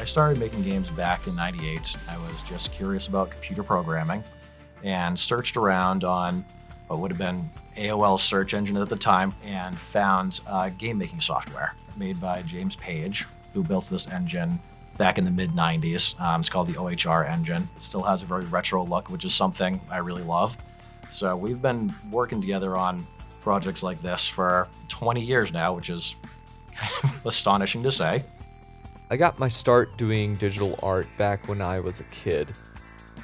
started making games back in '98. I was just curious about computer programming and searched around on what would have been AOL's search engine at the time and found game making software made by James Page, who built this engine back in the mid-90s. It's called the OHR engine. It still has a very retro look, which is something I really love. So we've been working together on projects like this for 20 years now, which is kind of astonishing to say. I got my start doing digital art back when I was a kid.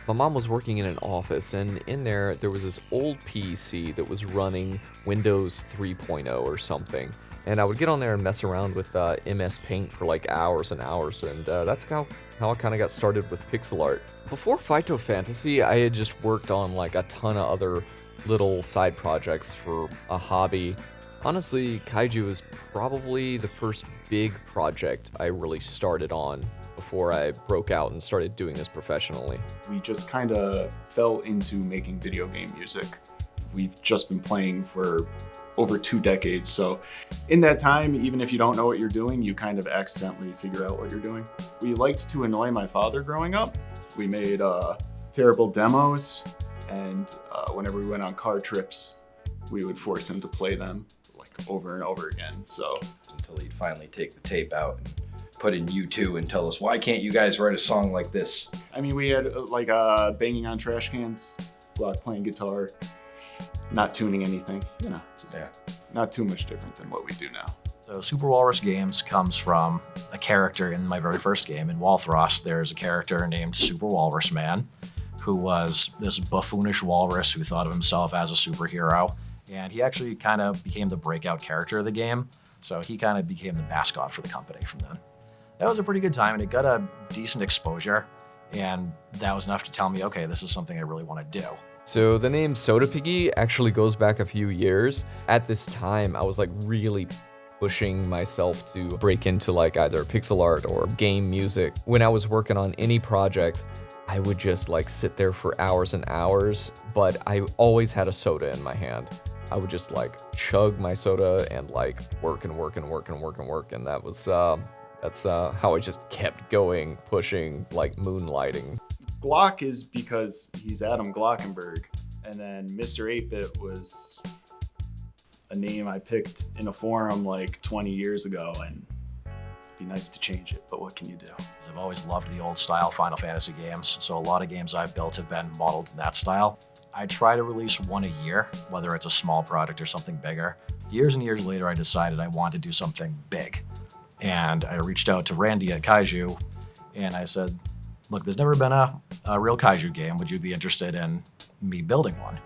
My mom was working in an office, and in there was this old PC that was running Windows 3.0 or something. And I would get on there and mess around with MS Paint for like hours and hours, and that's how I kind of got started with pixel art. Before Fighto Fantasy, I had just worked on like a ton of other little side projects for a hobby. Honestly, Kaiju is probably the first big project I really started on before I broke out and started doing this professionally. We just kind of fell into making video game music. We've just been playing for over 2 decades, so in that time, even if you don't know what you're doing, you kind of accidentally figure out what you're doing. We liked to annoy my father growing up. We made terrible demos, and whenever we went on car trips, we would force him to play them like over and over again. So until he'd finally take the tape out and put in U2 and tell us, why can't you guys write a song like this? I mean, we had like banging on trash cans, Glock playing guitar, not tuning anything, you know, just not too much different than what we do now. So Super Walrus Games comes from a character in my very first game. In Walthros, there's a character named Super Walrus Man, who was this buffoonish walrus who thought of himself as a superhero. And he actually kind of became the breakout character of the game. So he kind of became the mascot for the company from then. That was a pretty good time, and it got a decent exposure. And that was enough to tell me, okay, this is something I really want to do. So the name Soda Piggy actually goes back a few years. At this time, I was like really pushing myself to break into like either pixel art or game music. When I was working on any projects, I would just like sit there for hours and hours, but I always had a soda in my hand. I would just like chug my soda and like work and work and work and work and work, and that's how I just kept going, pushing, like moonlighting. Glock is because he's Adam Glockenberg, and then Mr. 8-Bit was a name I picked in a forum like 20 years ago, and it'd be nice to change it, but what can you do? I've always loved the old style Final Fantasy games, so a lot of games I've built have been modeled in that style. I try to release one a year, whether it's a small project or something bigger. Years and years later, I decided I wanted to do something big. And I reached out to Randy at Kaiju, and I said, look, there's never been a real Kaiju game. Would you be interested in me building one?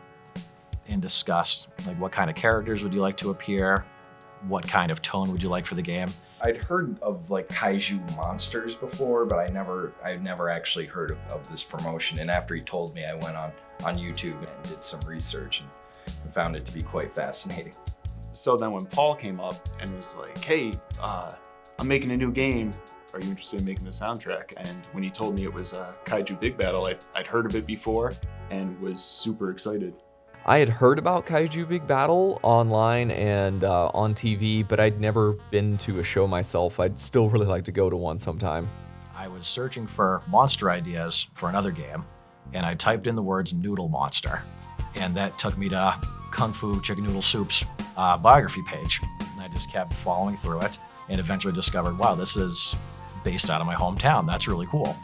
And discussed, like, what kind of characters would you like to appear? What kind of tone would you like for the game? I'd heard of like Kaiju monsters before, but I'd never actually heard of this promotion. And after he told me, I went on YouTube and did some research and found it to be quite fascinating. So then when Paul came up and was like, hey, I'm making a new game, are you interested in making the soundtrack? And when he told me it was Kaiju Big Battel, I'd heard of it before and was super excited. I had heard about Kaiju Big Battel online and on TV, but I'd never been to a show myself. I'd still really like to go to one sometime. I was searching for monster ideas for another game, and I typed in the words noodle monster, and that took me to Kung Fu Chicken Noodle Soup's biography page. And I just kept following through it and eventually discovered, wow, this is based out of my hometown. That's really cool.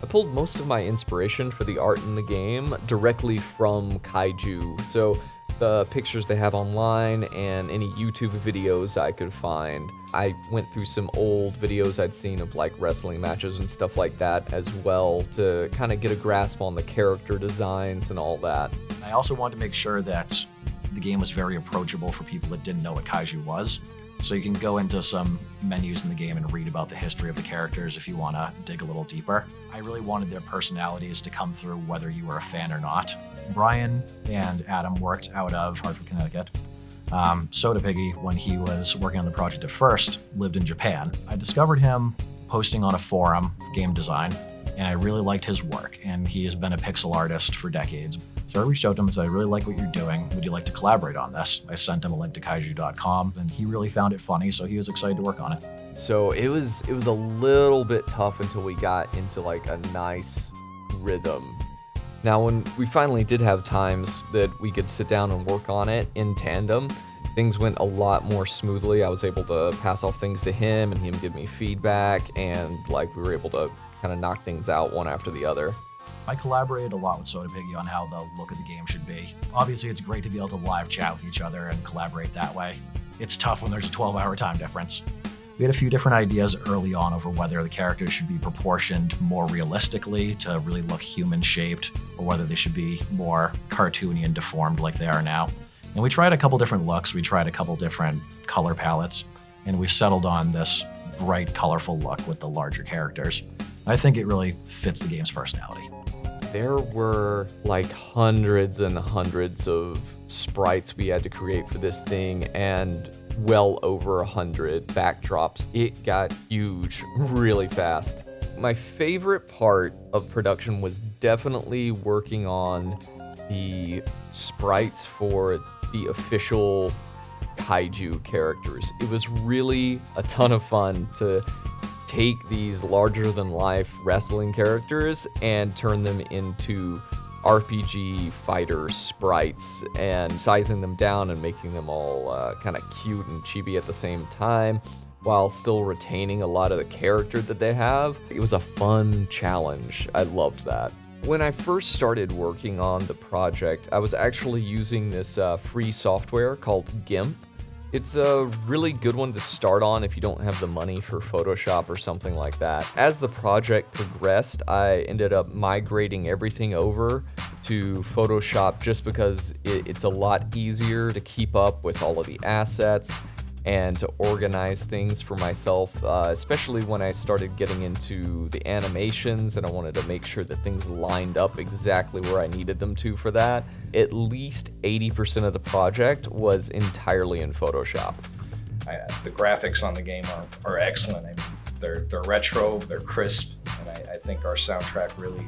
I pulled most of my inspiration for the art in the game directly from Kaiju, so the pictures they have online and any YouTube videos I could find. I went through some old videos I'd seen of like wrestling matches and stuff like that as well to kind of get a grasp on the character designs and all that. I also wanted to make sure that the game was very approachable for people that didn't know what Kaiju was. So you can go into some menus in the game and read about the history of the characters if you want to dig a little deeper. I really wanted their personalities to come through whether you were a fan or not. Brian and Adam worked out of Hartford, Connecticut. Soda Piggy, when he was working on the project at first, lived in Japan. I discovered him posting on a forum of game design, and I really liked his work, and he has been a pixel artist for decades. So I reached out to him and said, I really like what you're doing. Would you like to collaborate on this? I sent him a link to kaiju.com, and he really found it funny, so he was excited to work on it. So it was a little bit tough until we got into like a nice rhythm. Now, when we finally did have times that we could sit down and work on it in tandem, things went a lot more smoothly. I was able to pass off things to him and him give me feedback, and like we were able to kind of knock things out one after the other. I collaborated a lot with Soda Piggy on how the look of the game should be. Obviously, it's great to be able to live chat with each other and collaborate that way. It's tough when there's a 12-hour time difference. We had a few different ideas early on over whether the characters should be proportioned more realistically to really look human-shaped, or whether they should be more cartoony and deformed like they are now. And we tried a couple different looks, we tried a couple different color palettes, and we settled on this bright, colorful look with the larger characters. I think it really fits the game's personality. There were like hundreds and hundreds of sprites we had to create for this thing, and well over 100 backdrops. It got huge really fast. My favorite part of production was definitely working on the sprites for the official kaiju characters. It was really a ton of fun to take these larger-than-life wrestling characters and turn them into RPG fighter sprites, and sizing them down and making them all kind of cute and chibi at the same time, while still retaining a lot of the character that they have. It was a fun challenge. I loved that. When I first started working on the project, I was actually using this free software called GIMP. It's a really good one to start on if you don't have the money for Photoshop or something like that. As the project progressed, I ended up migrating everything over to Photoshop just because it's a lot easier to keep up with all of the assets and to organize things for myself, especially when I started getting into the animations and I wanted to make sure that things lined up exactly where I needed them to for that. At least 80% of the project was entirely in Photoshop. The graphics on the game are excellent. I mean, they're retro, they're crisp, and I think our soundtrack really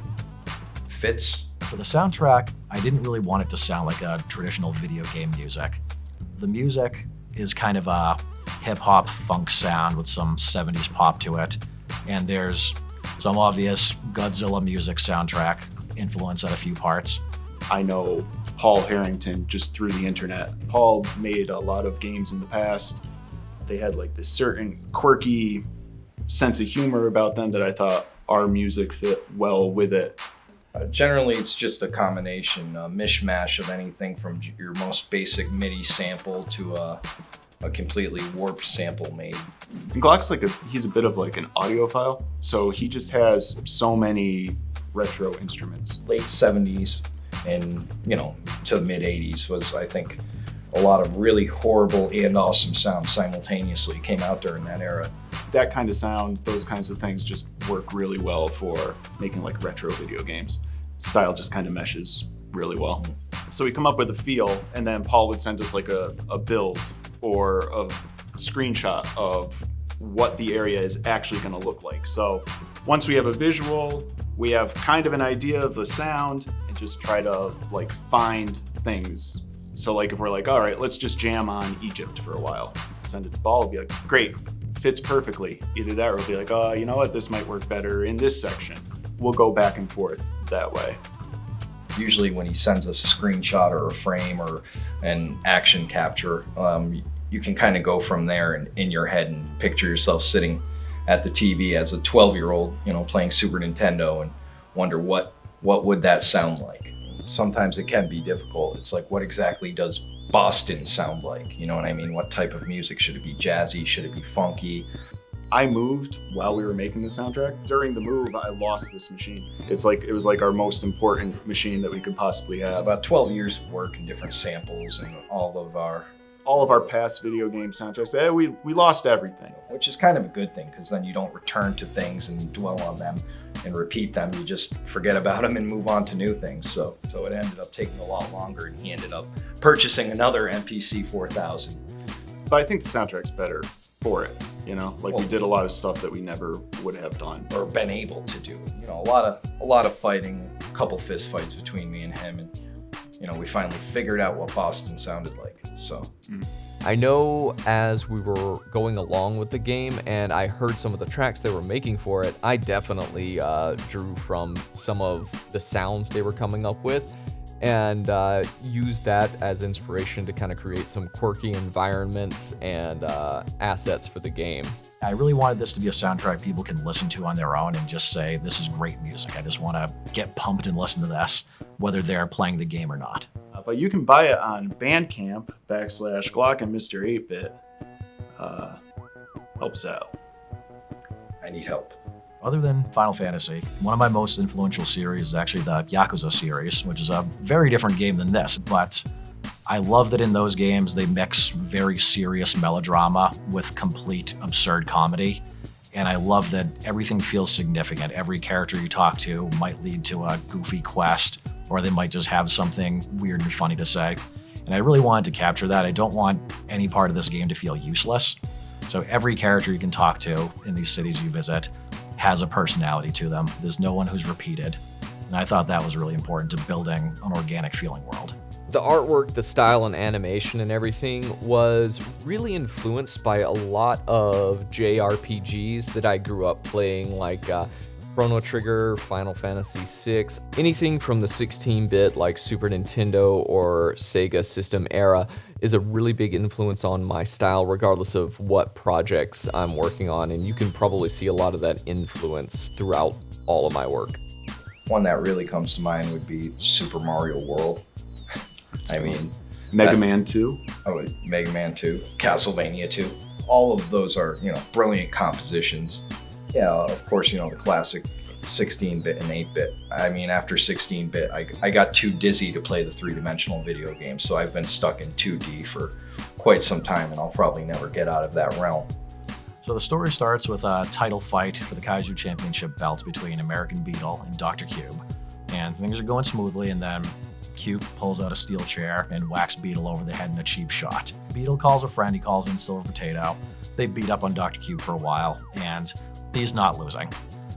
fits. For the soundtrack, I didn't really want it to sound like a traditional video game music. The music is kind of a hip-hop funk sound with some 70s pop to it, and there's some obvious Godzilla music soundtrack influence at a few parts. I know Paul Harrington just through the internet. Paul made a lot of games in the past. They had like this certain quirky sense of humor about them that I thought our music fit well with it. Generally, it's just a combination, a mishmash of anything from your most basic MIDI sample to a completely warped sample made. And Glock's he's a bit of like an audiophile, so he just has so many retro instruments. Late 70s and, to the mid 80s was, I think, a lot of really horrible and awesome sounds simultaneously came out during that era. That kind of sound, those kinds of things just work really well for making like retro video games. Style just kind of meshes really well. So we come up with a feel, and then Paul would send us like a build or a screenshot of what the area is actually going to look like. So once we have a visual, we have kind of an idea of the sound, and just try to like find things. So like if we're like, all right, let's just jam on Egypt for a while, send it to Paul, it'll be like, great, fits perfectly. Either that, or we'll be like, oh, you know what, this might work better in this section. We'll go back and forth that way. Usually when he sends us a screenshot or a frame or an action capture, you can kind of go from there and in your head and picture yourself sitting at the TV as a 12-year-old, playing Super Nintendo, and wonder what would that sound like. Sometimes it can be difficult. It's like, what exactly does Boston sound like? You know what I mean? What type of music? Should it be jazzy? Should it be funky? I moved while we were making the soundtrack. During the move, I lost this machine. It was like our most important machine that we could possibly have. About 12 years of work and different samples and all of our past video game soundtracks. We lost everything. Which is kind of a good thing, because then you don't return to things and dwell on them and repeat them. You just forget about them and move on to new things. So it ended up taking a lot longer, and he ended up purchasing another MPC 4000. But I think the soundtrack's better for it. We did a lot of stuff that we never would have done or been able to do. A lot of fighting, a couple fist fights between me and him, and we finally figured out what Boston sounded like. So I know as we were going along with the game and I heard some of the tracks they were making for it, I definitely drew from some of the sounds they were coming up with and used that as inspiration to kind of create some quirky environments and assets for the game. I really wanted this to be a soundtrack people can listen to on their own and just say, this is great music. I just want to get pumped and listen to this, whether they're playing the game or not. But you can buy it on Bandcamp /Glock and Mr. 8-Bit. Helps out. I need help. Other than Final Fantasy, one of my most influential series is actually the Yakuza series, which is a very different game than this, but I love that in those games they mix very serious melodrama with complete absurd comedy. And I love that everything feels significant. Every character you talk to might lead to a goofy quest, or they might just have something weird and funny to say. And I really wanted to capture that. I don't want any part of this game to feel useless. So every character you can talk to in these cities you visit has a personality to them. There's no one who's repeated. And I thought that was really important to building an organic feeling world. The artwork, the style and animation and everything was really influenced by a lot of JRPGs that I grew up playing, like Chrono Trigger, Final Fantasy VI, anything from the 16-bit like Super Nintendo or Sega system era is a really big influence on my style regardless of what projects I'm working on, and you can probably see a lot of that influence throughout all of my work. One that really comes to mind would be Super Mario World. I mean, Mega Man 2. Oh, Mega Man 2, Castlevania 2. All of those are, brilliant compositions. Yeah, of course, the classic 16-bit and 8-bit. I mean, after 16-bit, I got too dizzy to play the three-dimensional video games, so I've been stuck in 2D for quite some time, and I'll probably never get out of that realm. So the story starts with a title fight for the Kaiju Championship belt between American Beetle and Dr. Cube. And things are going smoothly, and then Cube pulls out a steel chair and whacks Beetle over the head in a cheap shot. Beetle calls a friend, he calls in Silver Potato. They beat up on Dr. Cube for a while, and he's not losing.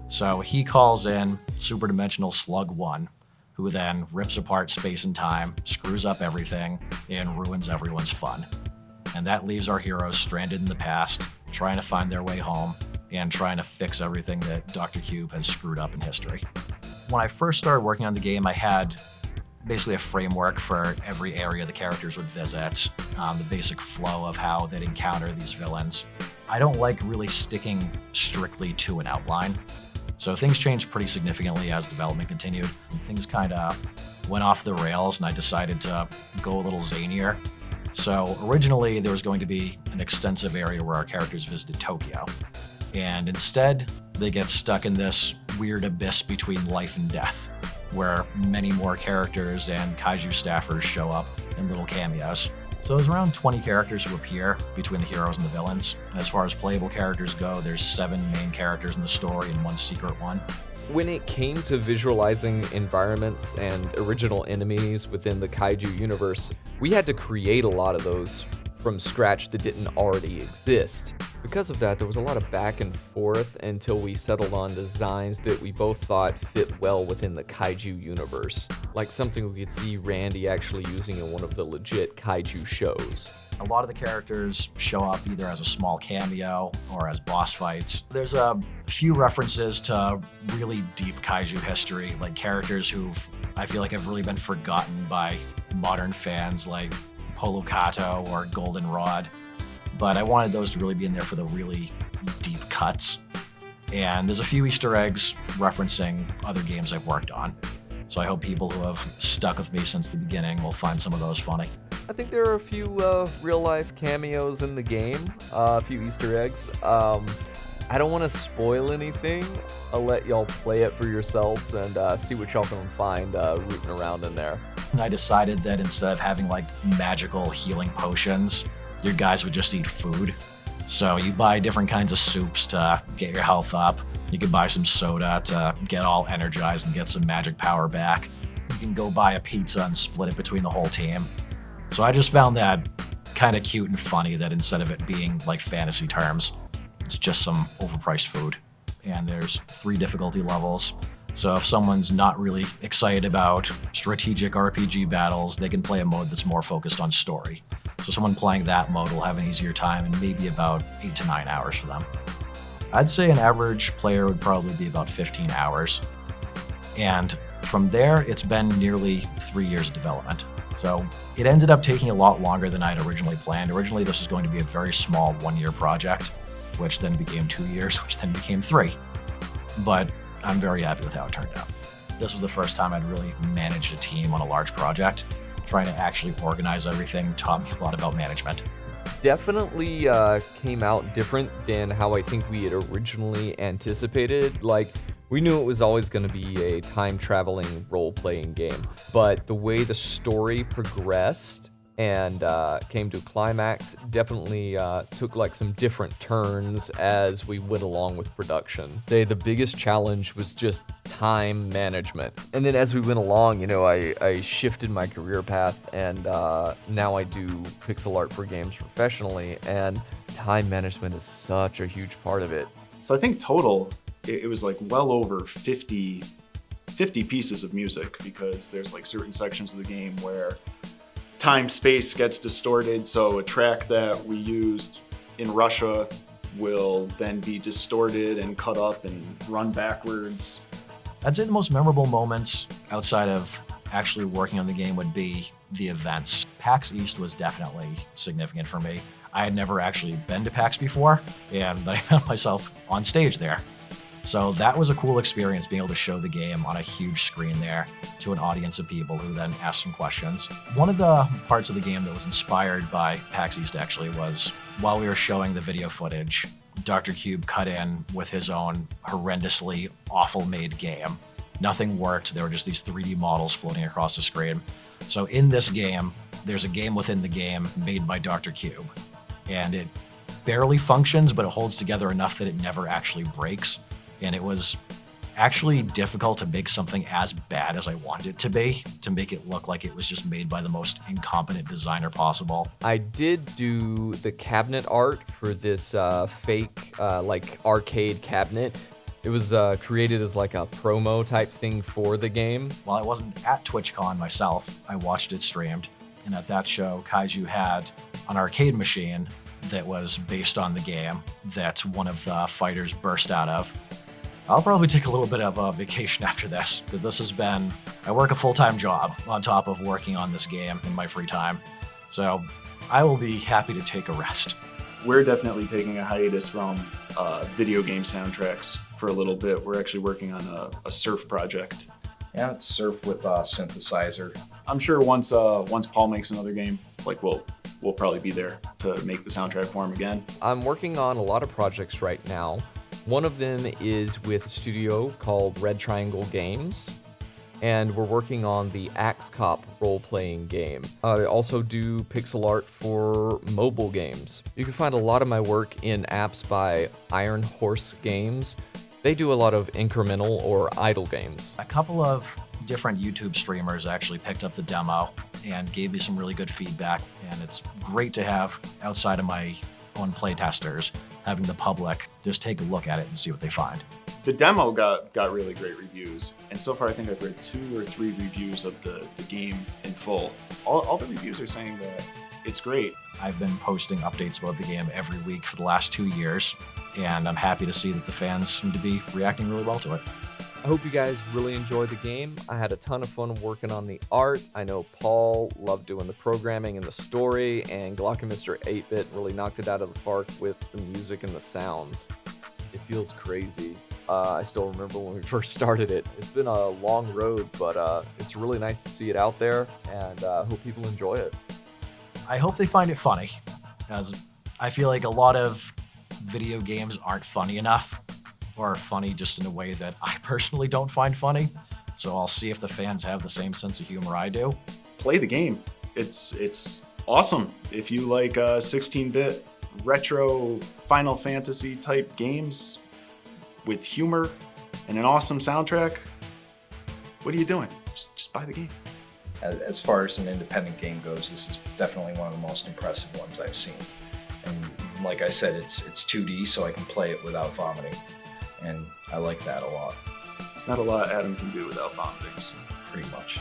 So he calls in Super Dimensional Slug 1, who then rips apart space and time, screws up everything, and ruins everyone's fun. And that leaves our heroes stranded in the past, trying to find their way home, and trying to fix everything that Dr. Cube has screwed up in history. When I first started working on the game, I had basically a framework for every area the characters would visit, the basic flow of how they'd encounter these villains. I don't like really sticking strictly to an outline. So things changed pretty significantly as development continued. And things kind of went off the rails, and I decided to go a little zanier. So originally there was going to be an extensive area where our characters visited Tokyo. And instead, they get stuck in this weird abyss between life and death, where many more characters and kaiju staffers show up in little cameos. So there's around 20 characters who appear between the heroes and the villains. As far as playable characters go, there's 7 main characters in the story and 1 secret one. When it came to visualizing environments and original enemies within the Kaiju universe, we had to create a lot of those from scratch that didn't already exist. Because of that, there was a lot of back and forth until we settled on designs that we both thought fit well within the Kaiju universe. Like something we could see Randy actually using in one of the legit Kaiju shows. A lot of the characters show up either as a small cameo or as boss fights. There's a few references to really deep Kaiju history, like characters who I feel like have really been forgotten by modern fans, like Polo Kato or Goldenrod. But I wanted those to really be in there for the really deep cuts. And there's a few Easter eggs referencing other games I've worked on. So I hope people who have stuck with me since the beginning will find some of those funny. I think there are a few real-life cameos in the game, a few Easter eggs. I don't want to spoil anything. I'll let y'all play it for yourselves and see what y'all can find rooting around in there. And I decided that instead of having like magical healing potions, your guys would just eat food. So you buy different kinds of soups to get your health up. You can buy some soda to get all energized and get some magic power back. You can go buy a pizza and split it between the whole team. So I just found that kind of cute and funny that instead of it being like fantasy terms, it's just some overpriced food. And there's 3 difficulty levels. So if someone's not really excited about strategic RPG battles, they can play a mode that's more focused on story. So someone playing that mode will have an easier time and maybe about 8 to 9 hours for them. I'd say an average player would probably be about 15 hours. And from there, it's been nearly 3 years of development. So it ended up taking a lot longer than I'd originally planned. Originally, this was going to be a very small 1-year project, which then became 2 years, which then became 3. But I'm very happy with how it turned out. This was the first time I'd really managed a team on a large project. Trying to actually organize everything taught me a lot about management. Definitely came out different than how I think we had originally anticipated. Like, we knew it was always going to be a time-traveling role-playing game, but the way the story progressed and came to a climax definitely took like some different turns as we went along with production. The biggest challenge was just time management. And then as we went along, you know, I shifted my career path, and now I do pixel art for games professionally, and time management is such a huge part of it. So I think total, it was like well over 50 pieces of music, because there's like certain sections of the game where time-space gets distorted, so a track that we used in Russia will then be distorted and cut up and run backwards. I'd say the most memorable moments outside of actually working on the game would be the events. PAX East was definitely significant for me. I had never actually been to PAX before, and I found myself on stage there. So that was a cool experience, being able to show the game on a huge screen there to an audience of people who then asked some questions. One of the parts of the game that was inspired by PAX East actually was while we were showing the video footage, Dr. Cube cut in with his own horrendously awful made game. Nothing worked. There were just these 3D models floating across the screen. So in this game, there's a game within the game made by Dr. Cube. And it barely functions, but it holds together enough that it never actually breaks. And it was actually difficult to make something as bad as I wanted it to be, to make it look like it was just made by the most incompetent designer possible. I did do the cabinet art for this fake like arcade cabinet. It was created as like a promo type thing for the game. While I wasn't at TwitchCon myself, I watched it streamed. And at that show, Kaiju had an arcade machine that was based on the game that one of the fighters burst out of. I'll probably take a little bit of a vacation after this, because this has been, I work a full-time job on top of working on this game in my free time. So I will be happy to take a rest. We're definitely taking a hiatus from video game soundtracks for a little bit. We're actually working on a surf project. Yeah, it's surf with a synthesizer. I'm sure once Paul makes another game, like we'll probably be there to make the soundtrack for him again. I'm working on a lot of projects right now. One of them is with a studio called Red Triangle Games, and we're working on the Axe Cop role-playing game. I also do pixel art for mobile games. You can find a lot of my work in apps by Iron Horse Games. They do a lot of incremental or idle games. A couple of different YouTube streamers actually picked up the demo and gave me some really good feedback, and it's great to have, outside of my own playtesters, having the public just take a look at it and see what they find. The demo got really great reviews, and so far I think I've read 2 or 3 reviews of the game in full. All the reviews are saying that it's great. I've been posting updates about the game every week for the last 2 years, and I'm happy to see that the fans seem to be reacting really well to it. I hope you guys really enjoyed the game. I had a ton of fun working on the art. I know Paul loved doing the programming and the story, and Glock and Mr. 8-Bit really knocked it out of the park with the music and the sounds. It feels crazy. I still remember when we first started it. It's been a long road, but it's really nice to see it out there, and hope people enjoy it. I hope they find it funny, as I feel like a lot of video games aren't funny enough, or funny just in a way that I personally don't find funny. So I'll see if the fans have the same sense of humor I do. Play the game. It's awesome. If you like 16-bit retro Final Fantasy type games with humor and an awesome soundtrack, what are you doing? Just buy the game. As far as an independent game goes, this is definitely one of the most impressive ones I've seen. And like I said, it's 2D, so I can play it without vomiting. And I like that a lot. There's not a lot Adam can do without vomiting, so. pretty much.